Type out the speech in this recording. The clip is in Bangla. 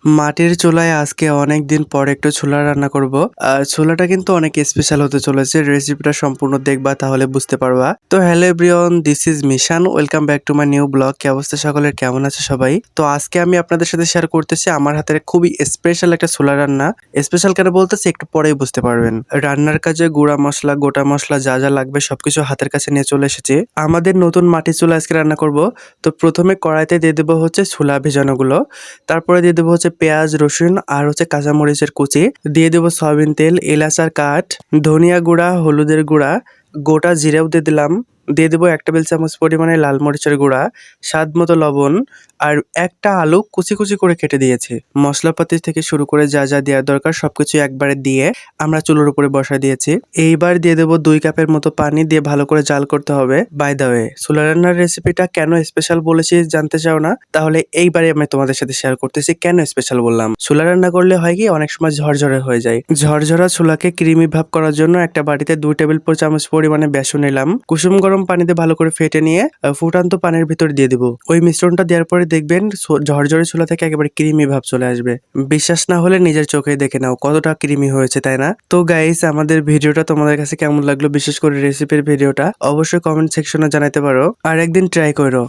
মাটির চুলায় আজকে অনেকদিন পর একটু ছোলা রান্না করব। আর ছোলাটা কিন্তু অনেক স্পেশাল হতে চলেছে, রেসিপিটা সম্পূর্ণ দেখবা তাহলে বুঝতে পারবা। তো hello everyone, this is Mishan, welcome back to my new blog. কি অবস্থা সকলের, কেমন আছে সবাই? তো আজকে আমি আপনাদের সাথে শেয়ার করতেছি আমার হাতের খুবই স্পেশাল একটা ছোলা রান্না। স্পেশাল কেন বলতেছি একটু পরেই বুঝতে পারবেন। রান্নার কাজে গুঁড়া মশলা, গোটা মশলা যা যা লাগবে সবকিছু হাতের কাছে নিয়ে চলে এসেছি। আমাদের নতুন মাটির চুলা আজকে রান্না করব। তো প্রথমে কড়াইতে দিয়ে দেবো হচ্ছে ছোলা ভেজানোগুলো, তারপরে দিয়ে দেবো হচ্ছে পেঁয়াজ, রসুন আর হচ্ছে কাঁচামরিচের কুচি, দিয়ে দেবো সয়াবিন তেল, এলাচ আর কাঠ, ধনিয়া গুঁড়া, হলুদের গুঁড়া, গোটা জিরেও দিয়ে দিলাম, দিয়ে দেবো 1 টেবিল চামচ পরিমাণে লাল মরিচের গুঁড়া, স্বাদ মতো লবণ, আর একটা আলু কুচি কুচি করে কেটে দিয়েছি। মশলাপাতি থেকে শুরু করে যা যা দেওয়ার দরকার সবকিছু একবারে দিয়ে আমরা চুলোর উপরে বসায় দিয়েছি। এইবার দিয়ে দেবো 2 কাপের মতো পানি, দিয়ে ভালো করে জাল করতে হবে। বাই দা ওয়ে, ছোলা রান্নার রেসিপিটা কেন স্পেশাল বলেছি জানতে চাও না? তাহলে এইবারে আমি তোমাদের সাথে শেয়ার করতেছি কেন স্পেশাল বললাম। ছোলা রান্না করলে হয় কি, অনেক সময় ঝরঝরে হয়ে যায়। ঝরঝরা ছোলাকে ক্রিমি ভাব করার জন্য একটা বাটিতে 2 টেবিল চামচ পরিমাণে বেসন নিলাম, কুসুম গরম পানিতে ভালো করে ফেটে নিয়ে ফুটান্ত পানির ভিতর দিয়ে দিব। ওই মিশ্রণটা দেওয়ার পরে দেখবেন ঝরঝরে ছোলা থেকে একেবারে ক্রিমি ভাব চলে আসবে। বিশ্বাস না হলে নিজের চোখে দেখে নাও কতটা ক্রিমি হয়েছে, তাই না? তো গাইস, আমাদের ভিডিওটা তোমাদের কাছে কেমন লাগলো, বিশেষ করে রেসিপির ভিডিওটা, অবশ্যই কমেন্ট সেকশনে জানাতে পারো আর একদিন ট্রাই করো।